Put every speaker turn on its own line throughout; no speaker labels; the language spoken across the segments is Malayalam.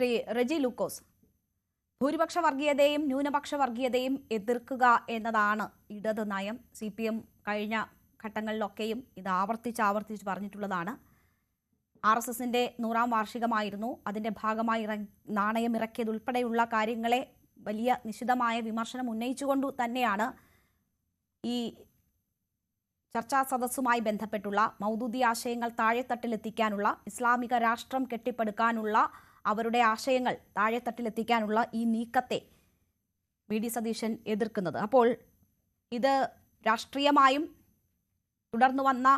ശ്രീ റെജി ലൂക്കോസ്, ഭൂരിപക്ഷ വർഗീയതയും ന്യൂനപക്ഷ വർഗീയതയും എതിർക്കുക എന്നതാണ് ഇടത് നയം. CPM കഴിഞ്ഞ ഘട്ടങ്ങളിലൊക്കെയും ഇത് ആവർത്തിച്ച് പറഞ്ഞിട്ടുള്ളതാണ്. RSSന്റെ 100ാം വാർഷികമായിരുന്നു. അതിൻ്റെ ഭാഗമായി നാണയം ഇറക്കിയതുൾപ്പെടെയുള്ള കാര്യങ്ങളെ വലിയ നിശിതമായ വിമർശനം ഉന്നയിച്ചുകൊണ്ടു തന്നെയാണ് ഈ ചർച്ചാ സദസ്സുമായി ബന്ധപ്പെട്ടുള്ള മൗദൂദി ആശയങ്ങൾ താഴെത്തട്ടിലെത്തിക്കാനുള്ള, ഇസ്ലാമിക രാഷ്ട്രം കെട്ടിപ്പടുക്കാനുള്ള അവരുടെ ആശയങ്ങൾ താഴെത്തട്ടിലെത്തിക്കാനുള്ള ഈ നീക്കത്തെ VD സതീശൻ എതിർക്കുന്നത്. അപ്പോൾ ഇത് രാഷ്ട്രീയമായും തുടർന്നു വന്ന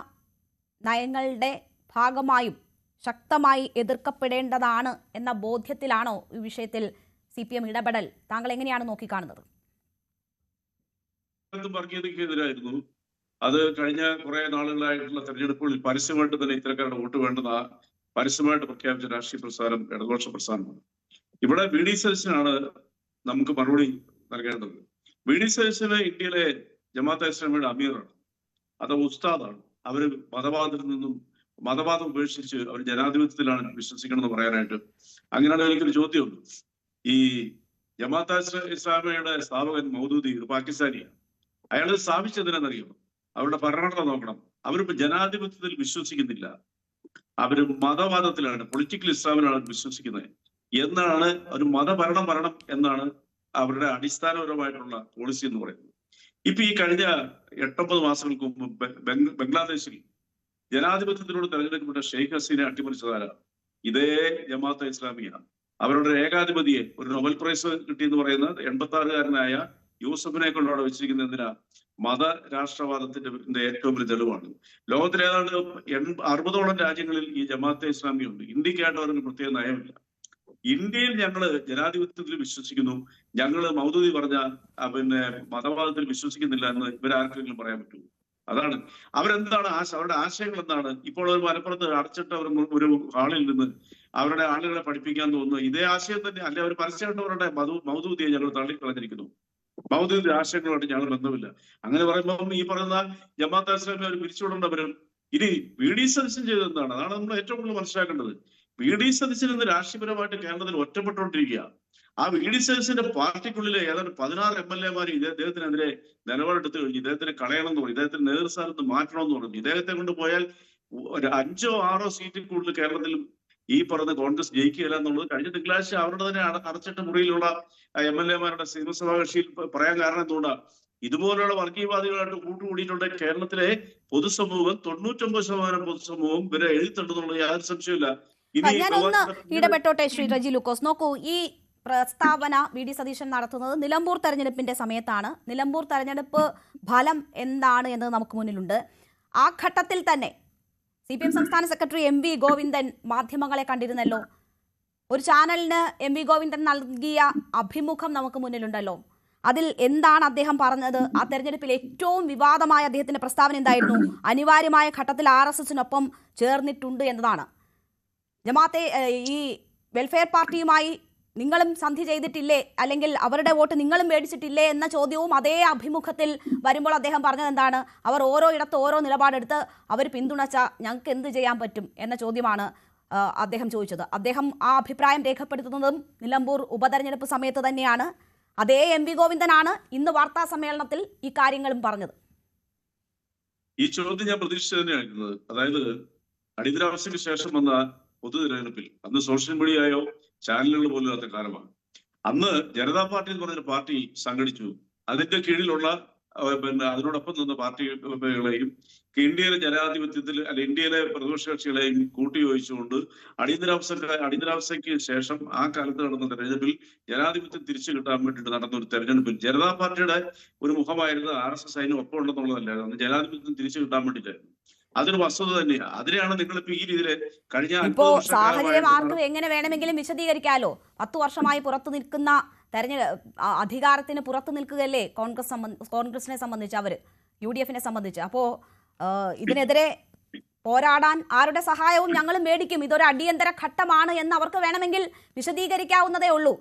നയങ്ങളുടെ ഭാഗമായും ശക്തമായി എതിർക്കപ്പെടേണ്ടതാണ് എന്ന ബോധ്യത്തിലാണോ ഈ വിഷയത്തിൽ CPM ഇടപെടൽ? താങ്കൾ എങ്ങനെയാണ് നോക്കിക്കാണുന്നത്?
വർഗീയതയ്ക്കെതിരായിരുന്നു. അത് കഴിഞ്ഞ കുറെ നാളുകളായിട്ടുള്ള തെരഞ്ഞെടുപ്പുകളിൽ പരസ്യമായിട്ട് തന്നെ ഇത്തരക്കാരുടെ വോട്ട് വേണ്ടത് പരസ്യമായിട്ട് പ്രഖ്യാപിച്ച രാഷ്ട്രീയ പ്രസ്ഥാനം ഇടതുപക്ഷ പ്രസ്ഥാനമാണ്. ഇവിടെ VD സതീശനാണ് നമുക്ക് മറുപടി നൽകേണ്ടത്. VD സതീശന് ഇന്ത്യയിലെ ജമാഅത്തെ ഇസ്ലാമിയുടെ അമീറാണ്, അത് ഉസ്താദാണ്. അവര് മതവാദം ഉപേക്ഷിച്ച് അവർ ജനാധിപത്യത്തിലാണ് വിശ്വസിക്കണമെന്ന് പറയാനായിട്ട്. അങ്ങനെയാണ് എനിക്കൊരു ചോദ്യമുണ്ട്. ഈ ജമാഅത്തെ ഇസ്ലാമിയുടെ സ്ഥാപകൻ മൗദൂദി ഒരു പാകിസ്ഥാനിയാണ്. അയാൾ സ്ഥാപിച്ചതിനെന്നറിയോ? അവരുടെ ഭരണഘടന നോക്കണം. അവരിപ്പോ ജനാധിപത്യത്തിൽ വിശ്വസിക്കുന്നില്ല, അവര് മതവാദത്തിലാണ്, പൊളിറ്റിക്കൽ ഇസ്ലാമിലാണ് വിശ്വസിക്കുന്നത് എന്നാണ്. ഒരു മതഭരണം വരണം എന്നാണ് അവരുടെ അടിസ്ഥാനപരമായിട്ടുള്ള പോളിസി എന്ന് പറയുന്നത്. ഇപ്പൊ ഈ കഴിഞ്ഞ 8-9 മാസങ്ങൾക്ക് മുമ്പ് ബംഗ്ലാദേശിൽ ജനാധിപത്യത്തിലൂടെ തെരഞ്ഞെടുക്കപ്പെട്ട ഷെയ്ഖ് ഹസീനെ അട്ടിമറിച്ചതാര? ഇതേ ജമാഅത്തെ ഇസ്ലാമിയാണ്. അവരുടെ ഏകാധിപതിയെ ഒരു നൊബൽ പ്രൈസ് കിട്ടിയെന്ന് പറയുന്നത് 86-കാരനായ യൂസഫിനെ കൊണ്ട് അവിടെ വെച്ചിരിക്കുന്നത് എന്തിനാ? മത രാഷ്ട്രവാദത്തിന്റെ ഏറ്റവും വലിയ തെളിവാണ്. ലോകത്തിലെ ഏതാണ്ട് 60ഓളം രാജ്യങ്ങളിൽ ഈ ജമാഅത്തെ ഇസ്ലാമി ഉണ്ട്. ഇന്ത്യക്കായിട്ട് അവർക്ക് പ്രത്യേക നയമില്ല. ഇന്ത്യയിൽ ഞങ്ങള് ജനാധിപത്യത്തിൽ വിശ്വസിക്കുന്നു, ഞങ്ങള് മൗദൂദി പറഞ്ഞ മതവാദത്തിൽ വിശ്വസിക്കുന്നില്ല എന്ന് ഇവരാർക്കെങ്കിലും പറയാൻ പറ്റുമോ? അതാണ് അവരെന്താണ് അവരുടെ ആശയങ്ങൾ എന്താണ്? ഇപ്പോൾ ഒരു മലപ്പുറത്ത് അടച്ചിട്ട ഒരു ഹാളിൽ നിന്ന് അവരുടെ ആളുകളെ പഠിപ്പിക്കാൻ തോന്നുന്നു ഇതേ ആശയം തന്നെ അല്ലെ? അവർ പരസ്യമായിട്ട് അവരുടെ മൗദൂദിയെ ഞങ്ങൾ തള്ളിക്കളഞ്ഞിരിക്കുന്നു, മൗദൂദി ആശയങ്ങളുമായിട്ട് ഞങ്ങൾ ബന്ധമില്ല. അങ്ങനെ പറയുമ്പോൾ ഈ പറയുന്ന ജമാഅത്തെ ഇസ്ലാമി അവർ പിരിച്ചുവിടേണ്ടവരും. ഇനി VD സതീശൻ ചെയ്തതെന്താണ്? അതാണ് നമ്മൾ ഏറ്റവും കൂടുതൽ മനസ്സിലാക്കേണ്ടത്. VD സതീശൻ ഇന്ന് രാഷ്ട്രീയപരമായിട്ട് കേരളത്തിൽ ഒറ്റപ്പെട്ടുകൊണ്ടിരിക്കുക. ആ VD സതീശന്റെ പാർട്ടിക്കുള്ളിലെ ഏതാണ്ട് 16 MLA ഇദ്ദേഹത്തിനെതിരെ നിലപാടെടുത്തു കഴിഞ്ഞു. ഇദ്ദേഹത്തിന് കളയണം എന്ന് പറഞ്ഞു, ഇദ്ദേഹത്തിന് നേതൃസ്ഥാനത്ത് മാറ്റണമെന്ന് പറഞ്ഞു. ഇദ്ദേഹത്തെ കൊണ്ട് പോയാൽ ഒരു 5-6 സീറ്റിൽ കൂടുതൽ കേരളത്തിൽ ഈ പറഞ്ഞ കോൺഗ്രസ് ജയിക്കുകയില്ല എന്നുള്ളത് കഴിഞ്ഞ തിങ്കളാഴ്ച അവരുടെ തന്നെ അടച്ചിട്ട മുറിയിലുള്ള MLA നിയമസഭാ കക്ഷിയിൽ പറയാൻ കാരണം എന്തുകൊണ്ടാണ്? ഇതുപോലുള്ള വർഗീയവാദികളായിട്ട് കൂട്ടുകൂടിയിട്ടുണ്ട് കേരളത്തിലെ പൊതുസമൂഹം. 99% പൊതുസമൂഹം ഇവരെ എഴുതിത്തണ്ടെന്നുള്ളത് യാതൊരു സംശയമില്ല.
ഇടപെട്ടോട്ടെ ശ്രീ റെജി ലൂക്കോസ്. നോക്കൂ, ഈ പ്രസ്താവന VD സതീശൻ നടത്തുന്നത് നിലമ്പൂർ തെരഞ്ഞെടുപ്പിന്റെ സമയത്താണ്. നിലമ്പൂർ തെരഞ്ഞെടുപ്പ് ഫലം എന്താണ് എന്നത് നമുക്ക് മുന്നിലുണ്ട്. ആ ഘട്ടത്തിൽ തന്നെ CPM സംസ്ഥാന സെക്രട്ടറി MV ഗോവിന്ദൻ മാധ്യമങ്ങളെ കണ്ടിരുന്നല്ലോ. ഒരു ചാനലിന് MV ഗോവിന്ദൻ നൽകിയ അഭിമുഖം നമുക്ക് മുന്നിലുണ്ടല്ലോ. അതിൽ എന്താണ് അദ്ദേഹം പറഞ്ഞത്? ആ തെരഞ്ഞെടുപ്പിൽ ഏറ്റവും വിവാദമായ അദ്ദേഹത്തിന്റെ പ്രസ്താവന എന്തായിരുന്നു? അനിവാര്യമായ ഘട്ടത്തിൽ RSSനൊപ്പം ചേർന്നിട്ടുണ്ട് എന്നതാണ്. ജമാഅത്തെ ഈ വെൽഫെയർ പാർട്ടിയുമായി നിങ്ങളും സന്ധി ചെയ്തിട്ടില്ലേ, അല്ലെങ്കിൽ അവരുടെ വോട്ട് നിങ്ങളും മേടിച്ചിട്ടില്ലേ എന്ന ചോദ്യവും അതേ അഭിമുഖത്തിൽ വരുമ്പോൾ അദ്ദേഹം പറഞ്ഞത് എന്താണ്? അവർ ഓരോ ഇടത്ത് ഓരോ നിലപാടെടുത്ത് അവർ പിന്തുണച്ച ഞങ്ങൾക്ക് എന്ത് ചെയ്യാൻ പറ്റും എന്ന ചോദ്യമാണ് അദ്ദേഹം ചോദിച്ചത്. അദ്ദേഹം ആ അഭിപ്രായം രേഖപ്പെടുത്തുന്നതും നിലമ്പൂർ ഉപതെരഞ്ഞെടുപ്പ് സമയത്ത് തന്നെയാണ്. അതേ MV ഗോവിന്ദനാണ് ഇന്ന് വാർത്താ സമ്മേളനത്തിൽ ഈ കാര്യങ്ങളും പറഞ്ഞത്.
ഈ ചോദ്യം ഞാൻ പ്രതീക്ഷിച്ചു തന്നെയാണ്. അതായത് അടിയന്തരാവസ്ഥയ്ക്ക് ശേഷം വന്ന പൊതു തിരഞ്ഞെടുപ്പിൽ അന്ന് സോഷ്യൽ മീഡിയയോ ചാനലുകൾ പോലും ഇല്ലാത്ത കാലമാണ്. അന്ന് ജനതാ പാർട്ടി എന്ന് പറഞ്ഞൊരു പാർട്ടി സംഘടിച്ചു. അതിന്റെ കീഴിലുള്ള അതിനോടൊപ്പം നിന്ന പാർട്ടികളെയും ഇന്ത്യയിലെ ജനാധിപത്യത്തിൽ ഇന്ത്യയിലെ പ്രതിപക്ഷ കക്ഷികളെയും കൂട്ടിയോജിച്ചുകൊണ്ട് അടിയന്തരാവസ്ഥയ്ക്ക് ശേഷം ആ കാലത്ത് നടന്ന തെരഞ്ഞെടുപ്പിൽ ജനാധിപത്യം തിരിച്ചു കിട്ടാൻ വേണ്ടിയിട്ട് നടന്ന ഒരു തെരഞ്ഞെടുപ്പിൽ ജനതാ പാർട്ടിയുടെ ഒരു മുഖമായിരുന്നത് RSS അതിന് ഒപ്പം ഉണ്ടെന്നുള്ളതല്ലായിരുന്നു. അന്ന് ജനാധിപത്യം തിരിച്ചു കിട്ടാൻ വേണ്ടിയിട്ടായിരുന്നു. അതൊരു വസ്തുത തന്നെയാണ്. അതിനെയാണ് നിങ്ങളിപ്പോ ഈ രീതിയിൽ കഴിഞ്ഞ
സാഹചര്യം ആർക്കും എങ്ങനെ വേണമെങ്കിലും വിശദീകരിക്കാലോ. 10 വർഷമായി പുറത്തു നിൽക്കുന്ന അധികാരത്തിന് പുറത്തു നിൽക്കുകയല്ലേ കോൺഗ്രസിനെ സംബന്ധിച്ച്, അവർ UDFനെ സംബന്ധിച്ച്. അപ്പോ ഇതിനെതിരെ പോരാടാൻ ആരുടെ സഹായവും ഞങ്ങളും മേടിക്കും, ഇതൊരു അടിയന്തര ഘട്ടമാണ് എന്ന് അവർക്ക് വേണമെങ്കിൽ വിശദീകരിക്കാവുന്നതേ ഉള്ളൂ.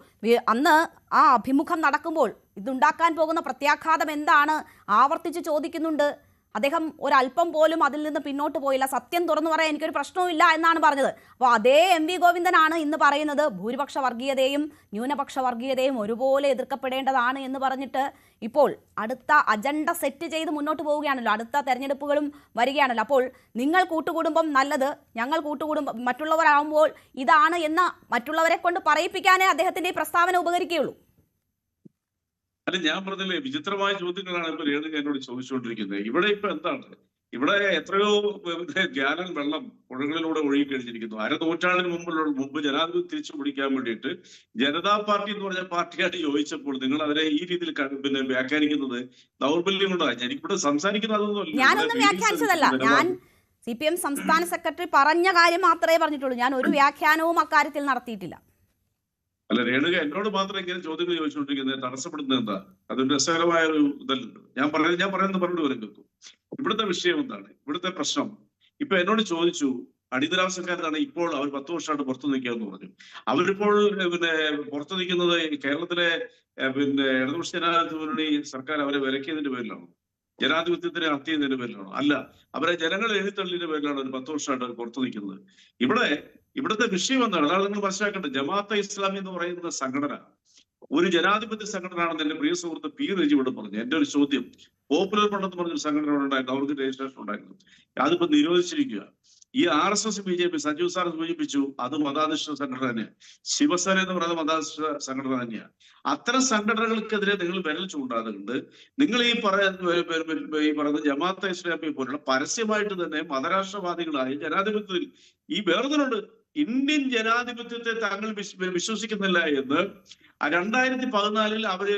അന്ന് ആ അഭിമുഖം നടക്കുമ്പോൾ ഇതുണ്ടാക്കാൻ പോകുന്ന പ്രത്യാഘാതം എന്താണ് ആവർത്തിച്ച് ചോദിക്കുന്നുണ്ട്. അദ്ദേഹം ഒരല്പം പോലും അതിൽ നിന്ന് പിന്നോട്ട് പോയില്ല. സത്യം തുറന്നു പറയാൻ എനിക്കൊരു പ്രശ്നവുമില്ല എന്നാണ് പറഞ്ഞത്. അപ്പോൾ അതേ എം വി ഗോവിന്ദനാണ് ഇന്ന് പറയുന്നത് ഭൂരിപക്ഷ വർഗീയതയും ന്യൂനപക്ഷ വർഗീയതയും ഒരുപോലെ എതിർക്കപ്പെടേണ്ടതാണ് എന്ന് പറഞ്ഞിട്ട് ഇപ്പോൾ അടുത്ത അജണ്ട സെറ്റ് ചെയ്ത് മുന്നോട്ട് പോവുകയാണല്ലോ. അടുത്ത തെരഞ്ഞെടുപ്പുകളും വരികയാണല്ലോ. അപ്പോൾ നിങ്ങൾ കൂട്ടുകുടുംബം നല്ലത്, ഞങ്ങൾ കൂട്ടുകുടുംബം മറ്റുള്ളവരാകുമ്പോൾ ഇതാണ് എന്ന് മറ്റുള്ളവരെ കൊണ്ട് പറയിപ്പിക്കാനേ അദ്ദേഹത്തിന്റെ ഈ പ്രസ്താവന ഉപകരിക്കുകയുള്ളൂ.
അല്ല, ഞാൻ പറഞ്ഞില്ലേ, വിചിത്രമായ ചോദ്യങ്ങളാണ് ഇപ്പൊ രേണുക എന്നോട് ചോദിച്ചുകൊണ്ടിരിക്കുന്നത്. ഇവിടെ ഇപ്പൊ എന്താണ്, ഇവിടെ എത്രയോ ഗ്യാലൻ വെള്ളം പുഴകളിലൂടെ ഒഴുകി കഴിഞ്ഞിരിക്കുന്നു. അരനൂറ്റാണ്ടിന് മുമ്പ് ജനാധിപത്യം തിരിച്ചു പിടിക്കാൻ വേണ്ടിയിട്ട് ജനതാ പാർട്ടി എന്ന് പറഞ്ഞ പാർട്ടിയായിട്ട് യോജിച്ചപ്പോൾ നിങ്ങൾ അവരെ ഈ രീതിയിൽ വ്യാഖ്യാനിക്കുന്നത് ദൗർബല്യം കൊണ്ടാണ്. എനിക്കിവിടെ സംസാരിക്കുന്നത് അതൊന്നുമല്ല.
ഞാനൊന്നും വ്യാഖ്യാനിച്ചതല്ല. ഞാൻ CPM സംസ്ഥാന സെക്രട്ടറി പറഞ്ഞ കാര്യം മാത്രമേ പറഞ്ഞിട്ടുള്ളൂ. ഞാൻ ഒരു വ്യാഖ്യാനവും അക്കാര്യത്തിൽ നടത്തിയിട്ടില്ല.
അല്ല, രേണുക എന്നോട് മാത്രം ഇങ്ങനെ ചോദ്യങ്ങൾ ചോദിച്ചുകൊണ്ടിരിക്കുന്നത് തടസ്സപ്പെടുന്നത് എന്താ? അതൊരു രസകരമായ ഒരു ഇതല്ല. ഞാൻ പറയുന്നത് പറഞ്ഞു വരും കേൾക്കും. ഇവിടുത്തെ വിഷയം എന്താണ്, ഇവിടുത്തെ പ്രശ്നം? ഇപ്പൊ എന്നോട് ചോദിച്ചു, അടിയന്തരാവസ്ഥക്കാരാണ് ഇപ്പോൾ അവർ 10 വർഷമായിട്ട് പുറത്തു നിൽക്കാന്ന് പറഞ്ഞു. അവരിപ്പോൾ പുറത്തു നിൽക്കുന്നത് കേരളത്തിലെ ഇടതുപക്ഷ ജനാധിപത്യ മുന്നണി സർക്കാർ അവരെ വിലക്കിയതിന്റെ പേരിലാണോ? ജനാധിപത്യത്തിനെ ഹത്യ ചെയ്യുന്നതിന്റെ പേരിലാണോ? അല്ല, അവരെ ജനങ്ങൾ എഴുത്തള്ളിന്റെ പേരിലാണ് ഒരു 10 വർഷമായിട്ട് അവർ പുറത്തു നിൽക്കുന്നത്. ഇവിടുത്തെ വിഷയം എന്താണ്? അതാണ് നിങ്ങൾ മനസ്സിലാക്കേണ്ടത്. ജമാഅത്തെ ഇസ്ലാമി എന്ന് പറയുന്ന സംഘടന ഒരു ജനാധിപത്യ സംഘടനയാണെന്ന് എന്റെ പ്രിയ സുഹൃത്ത് പി റജിയോട് പറഞ്ഞു. എന്റെ ഒരു ചോദ്യം, പോപ്പുലർ ഫണ്ട് എന്ന് പറഞ്ഞൊരു സംഘടന ഉണ്ടായിരുന്നു, അവർക്ക് രജിസ്ട്രേഷൻ ഉണ്ടായിരുന്നു, അതിപ്പോ നിരോധിച്ചിരിക്കുക. ഈ RSS BJP സജീവ് സാർ സൂചിപ്പിച്ചു, അത് മതാധിഷ്ഠിത സംഘടന തന്നെയാണ്. ശിവസേന എന്ന് പറയുന്ന മതാധിഷ്ഠിത സംഘടന തന്നെയാണ്. അത്തരം സംഘടനകൾക്കെതിരെ നിങ്ങൾ വിരൽ ചൂണ്ടാകുന്നുണ്ട്. നിങ്ങൾ ഈ പറയുന്ന ജമാഅത്തെ ഇസ്ലാമി പോലുള്ള പരസ്യമായിട്ട് തന്നെ മതരാഷ്ട്രവാദികളായ ജനാധിപത്യത്തിൽ ഈ വേർതിരുണ്ട്. ഇന്ത്യൻ ജനാധിപത്യത്തെ താങ്കൾ വിശ്വസിക്കുന്നില്ല എന്ന് 2014 അവര്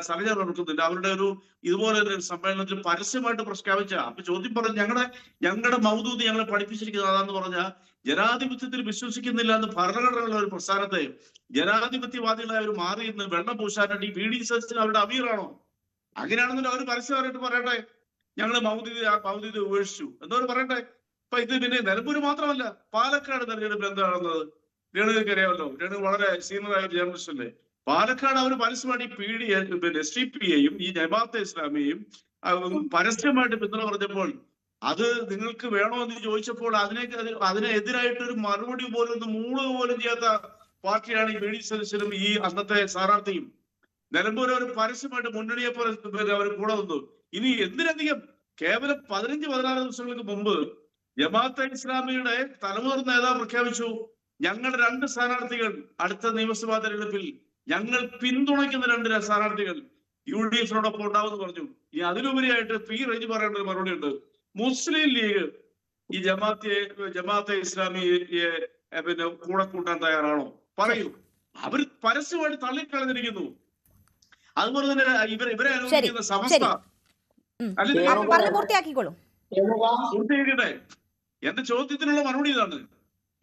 സർജർ നടക്കുന്നില്ല, അവരുടെ ഒരു ഇതുപോലെ ഒരു സമ്മേളനത്തിൽ പരസ്യമായിട്ട് പ്രഖ്യാപിച്ച. അപ്പൊ ചോദ്യം പറഞ്ഞു, ഞങ്ങളുടെ മൗദൂദ് ഞങ്ങളെ പഠിപ്പിച്ചിരിക്കുന്നത് അതാന്ന് പറഞ്ഞ ജനാധിപത്യത്തിൽ വിശ്വസിക്കുന്നില്ല എന്ന് ഭരണഘടനയുള്ള ഒരു പ്രസ്ഥാനത്തെ ജനാധിപത്യവാദികളായ അവർ മാറി ഇന്ന് വെള്ളം പൂശാനായിട്ട് ഈ VD സദസ്സിന് അവരുടെ അമീറാണോ? അങ്ങനെയാണെന്നല്ലോ അവർ പരസ്യമായിട്ട് പറയട്ടെ, ഞങ്ങള് മൗദൂദ് ഉപേക്ഷിച്ചു എന്നവർ പറയട്ടെ. അപ്പൊ ഇത് പിന്നെ നിലമ്പൂര് മാത്രമല്ല, പാലക്കാട് തെരഞ്ഞെടുപ്പിൽ എന്താ നടന്നത് രേണുകൾക്ക് അറിയാമല്ലോ. രേണു വളരെ സീനിയറായ ഒരു ജേർണലിസ്റ്റ് അല്ലേ. പാലക്കാട് അവർ പരസ്യമായിട്ട് SDPയെയും ഈ ജമാഅത്തെ ഇസ്ലാമിയെയും പരസ്യമായിട്ട് പിന്തുണ പറഞ്ഞപ്പോൾ അത് നിങ്ങൾക്ക് വേണോ എന്ന് ചോദിച്ചപ്പോൾ അതിനെതിരായിട്ട് ഒരു മറുപടി പോലും ഒന്ന് മൂളുക പോലും ചെയ്യാത്ത പാർട്ടിയാണ് ഈ VD സദസ്യനും ഈ അന്നത്തെ സ്ഥാനാർത്ഥിയും. നിലമ്പൂർ ഒരു പരസ്യമായിട്ട് മുന്നണിയെ പോലെ അവർ കൂടെ വന്നു. ഇനി എന്തിനധികം കേവലം 15-16 ദിവസങ്ങൾക്ക് മുമ്പ് ജമാഅത്തെ ഇസ്ലാമിയുടെ തലമുതിർന്ന നേതാവ് പ്രഖ്യാപിച്ചു, ഞങ്ങളുടെ 2 സ്ഥാനാർത്ഥികൾ അടുത്ത നിയമസഭാ തെരഞ്ഞെടുപ്പിൽ ഞങ്ങൾ പിന്തുണയ്ക്കുന്ന 2 സ്ഥാനാർത്ഥികൾ UDFിനോടൊപ്പം ഉണ്ടാവുമെന്ന് പറഞ്ഞു. ഈ അതിലുപരിയായിട്ട് പി റജി പറയേണ്ട ഒരു മറുപടി ഉണ്ട്. മുസ്ലിം ലീഗ് ഈ ജമാഅത്തെ ഇസ്ലാമിയെ കൂടെ കൂട്ടാൻ തയ്യാറാണോ? പറയൂ. അവർ പരസ്യമായിട്ട് തള്ളിക്കളഞ്ഞിരിക്കുന്നു. അതുപോലെ തന്നെ ഇവരെ അനുഭവിക്കുന്ന സമസ്ത പൂർത്തിയാക്കിക്കട്ടെ. എന്റെ ചോദ്യത്തിനുള്ള മറുപടി ഇതാണ്.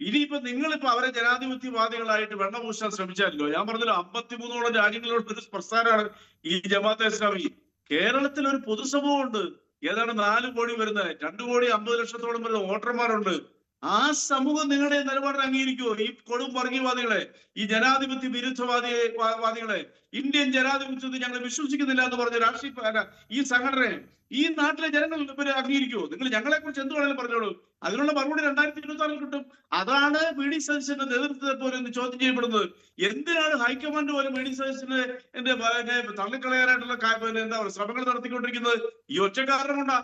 ഇനിയിപ്പോ നിങ്ങളിപ്പോ അവരെ ജനാധിപത്യവാദികളായിട്ട് വെണ്ണപൂശാൻ ശ്രമിച്ചാലോ? ഞാൻ പറഞ്ഞല്ലോ, 53ഓളം രാജ്യങ്ങളോട് ഒരു പ്രസ്ഥാനമാണ് ഈ ജമാഅത്തെ ഇസ്ലാമി. കേരളത്തിൽ ഒരു പൊതുസമൂഹം ഉണ്ട്, ഏതാണ്ട് 4 കോടി വരുന്ന 2,50,00,000 വരുന്ന വോട്ടർമാരുണ്ട്. ആ സമൂഹം നിങ്ങളുടെ നിലപാടിനെ അംഗീകരിക്കുമോ? ഈ കൊടും വർഗീയവാദികളെ, ഈ ജനാധിപത്യ വിരുദ്ധവാദികളെ, ഇന്ത്യൻ ജനാധിപത്യത്തിൽ ഞങ്ങൾ വിശ്വസിക്കുന്നില്ല എന്ന് പറഞ്ഞ രാഷ്ട്രീയ ഈ സംഘടനയെ ഈ നാട്ടിലെ ജനങ്ങൾ അംഗീകരിക്കുമോ? നിങ്ങൾ ഞങ്ങളെ കുറിച്ച് എന്ത് വേണമെങ്കിലും പറഞ്ഞോളൂ. അതിനുള്ള മറുപടി 2026 കിട്ടും. അതാണ് VD സദസ്സിന്റെ നേതൃത്വത്തെ പോലെ ചോദ്യം ചെയ്യപ്പെടുന്നത്. എന്തിനാണ് ഹൈക്കമാൻഡ് പോലും VD സദസ്സിനെ തള്ളിക്കളയാനായിട്ടുള്ള എന്താ ശ്രമങ്ങൾ നടത്തിക്കൊണ്ടിരിക്കുന്നത്? ഈ ഒറ്റ കാരണം കൊണ്ടാ.